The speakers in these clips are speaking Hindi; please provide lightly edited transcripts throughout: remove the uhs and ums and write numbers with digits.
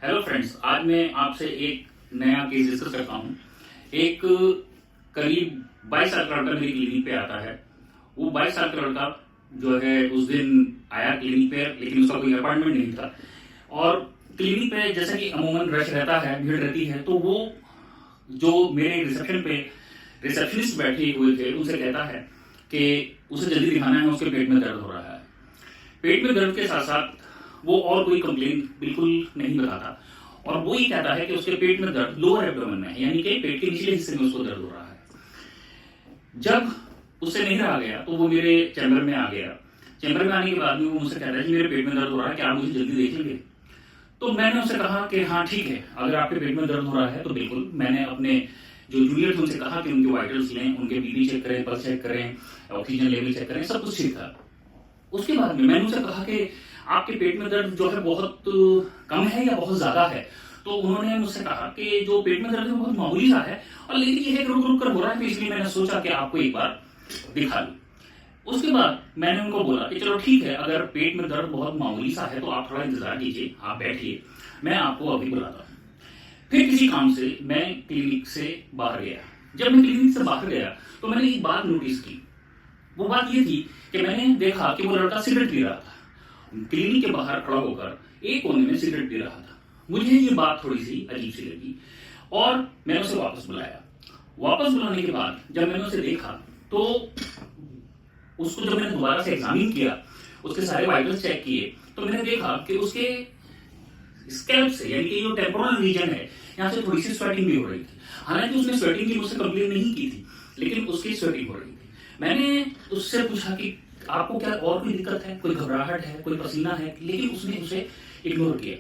हेलो फ्रेंड्स, आज मैं आपसे एक नया केस डिस्कस करता हूँ। एक करीब 22 साल का लड़का मेरी क्लिनिक पे आता है। वो 22 साल का लड़का जो है उस दिन आया क्लिनिक पे, लेकिन उसका कोई अपॉइंटमेंट नहीं था। और क्लिनिक पे जैसा कि अमूमन रश रहता है, भीड़ रहती है, तो वो जो मेरे रिसेप्शन पे रिसेप्शनिस्ट बैठे हुए थे उनसे कहता है कि उसे जल्दी दिखाना है, उसके पेट में दर्द हो रहा है। पेट में दर्द के साथ साथ वो और कोई कंप्लेन बिल्कुल नहीं बताता, और वो ही कहता है कि उसके पेट में दर्द लोअर एब्डोमेन में है, यानी कि पेट के निचले हिस्से में उसको दर्द हो रहा है। जब उससे नहीं रहा गया तो वो मेरे चैम्बर में आ गया। चैम्बर में आने के बाद में वो मुझसे कहता है कि मेरे पेट में दर्द हो रहा है, क्या आप मुझे जल्दी देख लेंगे? तो मैंने उससे कहा कि हाँ ठीक है, अगर आपके पेट में दर्द हो रहा है तो बिल्कुल। मैंने अपने जो जूनियर थे उनसे कहा कि उनके वाइटल्स लें, उनके बीपी चेक करें, पल्स चेक करें, ऑक्सीजन लेवल चेक करें, सब कुछ ठीक था। उसके बाद में मैंने उनसे कहा कि आपके पेट में दर्द जो है बहुत कम है या बहुत ज्यादा है? तो उन्होंने मुझसे कहा कि जो पेट में दर्द है वो बहुत मामूली सा है, और लेकिन ये है कि रुक रुक कर हो रहा है, तो इसलिए मैंने सोचा कि आपको एक बार दिखा लूं। उसके बाद मैंने उनको बोला कि चलो ठीक है, अगर पेट में दर्द बहुत मामूली सा है तो आप थोड़ा इंतजार कीजिए, आप बैठिए, मैं आपको अभी बुलाता हूँ। फिर किसी काम से मैं क्लिनिक से बाहर गया। जब मैं क्लिनिक से बाहर गया तो मैंने एक बात नोटिस की। वो बात ये थी कि मैंने देखा कि वो लड़का सिगरेट पी रहा था, क्लिनिक के बाहर खड़ा होकर एक कोने में सिगरेट पी रहा था। मुझे ये बात थोड़ी सी अजीब सी लगी और मैंने उसे वापस बुलाया। वापस बुलाने के बाद जब मैंने उसे देखा तो उसको जब मैंने दोबारा से एग्जामिन किया, उसके सारे वाइटल्स चेक किए, तो मैंने देखा कि उसके स्कैल्प से, यानी कि जो टेम्पोरल रीजन है, यहाँ से थोड़ी सी स्वेटिंग भी हो रही थी। हालांकि उसने स्वेटिंग की मुझसे कंप्लेन नहीं की थी, लेकिन उसकी स्वेटिंग हो रही थी। मैंने उससे पूछा कि आपको क्या और कोई दिक्कत है, कोई घबराहट है, कोई पसीना है, लेकिन उसने उसे इग्नोर किया।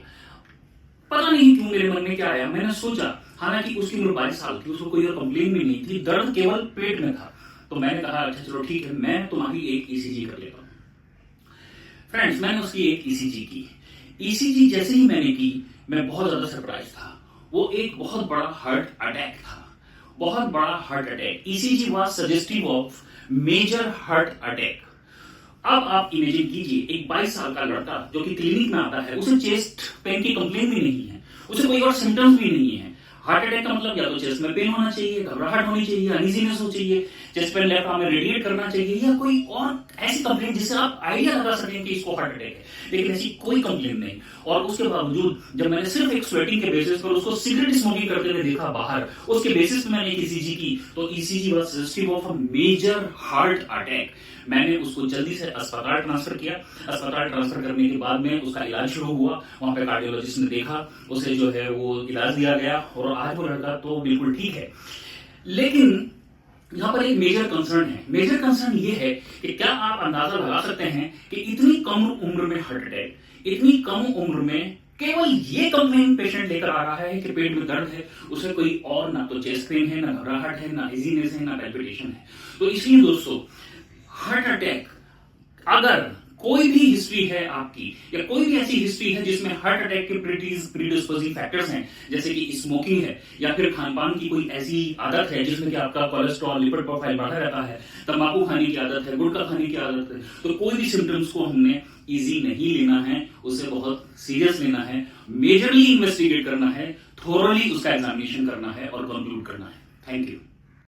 पता नहीं क्यों मेरे मन में क्या आया, मैंने सोचा, हालांकि उसकी उम्र 22 साल थी, उसको कोई और कंप्लेन भी नहीं थी, दर्द केवल पेट में था। तो मैंने कहा अच्छा चलो ठीक है, मैं तुम्हारी एक ईसीजी कर लेता हूँ। फ्रेंड्स, मैंने उसकी एक ईसीजी की। ईसीजी जैसे ही मैंने की, मैं बहुत ज्यादा सरप्राइज था। वो एक बहुत बड़ा हार्ट अटैक था, बहुत बड़ा heart attack. ECG was suggestive of major heart attack. अब आप इमेजिन कीजिए, एक 22 साल का लड़का जो कि क्लिनिक में आता है, उसे चेस्ट पेन की कंप्लेन भी नहीं है, उसे कोई और सिम्टम्स भी नहीं है। हार्ट अटैक का मतलब या तो चेस्ट में पेन होना चाहिए, घबराहट होनी चाहिए, अनइजीनेस हो चाहिए, चेस्ट पेन लेफ्ट आर्म में रेडिएट करना चाहिए, या कोई और ऐसी कंप्लेन जिससे आप आइडिया लगा सकें कि इसको हार्ट अटैक है, लेकिन ऐसी कोई कंप्लेन नहीं। और उसके बावजूद जब मैंने सिर्फ एक स्वेटिंग के बेसिस पर उसको सिगरेट स्मोकिंग करते हुए देखा बाहर, उसके बेसिस पर मैंने एक ईसीजी की, तो ECG was suggestive of a major heart attack. मैंने उसको जल्दी से अस्पताल ट्रांसफर किया। अस्पताल ट्रांसफर करने के बाद में उसका इलाज शुरू हुआ। वहां पे कार्डियोलॉजिस्ट ने देखा, उसे जो है वो इलाज दिया गया, और आज वो लड़का तो बिल्कुल ठीक है। लेकिन यहाँ पर एक मेजर कंसर्न है। मेजर कंसर्न ये है कि क्या आप अंदाजा लगा सकते हैं कि इतनी कम उम्र में हार्ट अटैक, इतनी कम उम्र में केवल ये कंप्लेन पेशेंट लेकर आ रहा है कि पेट में दर्द है, उसे कोई और ना तो चेस्ट पेन है, ना घबराहट है, ना इजीनेस है, ना पैल्पिटेशन है। तो इसलिए दोस्तों, हार्ट अटैक अगर कोई भी हिस्ट्री है आपकी, या कोई भी ऐसी हिस्ट्री है जिसमें हार्ट अटैक के प्रीडिस्पोजिंग फैक्टर्स हैं, जैसे कि स्मोकिंग है, या फिर खानपान की कोई ऐसी आदत है जिसमें कि आपका कोलेस्ट्रॉल, लिपिड प्रोफाइल बढ़ा रहता है, तंबाकू खाने की आदत है, गुटखा खाने की आदत है, तो कोई भी सिम्टम्स को हमने इजी नहीं लेना है, उसे बहुत सीरियस लेना है, मेजरली इन्वेस्टिगेट करना है, थोरली उसका एग्जामिनेशन करना है और कंक्लूड करना है। Thank you.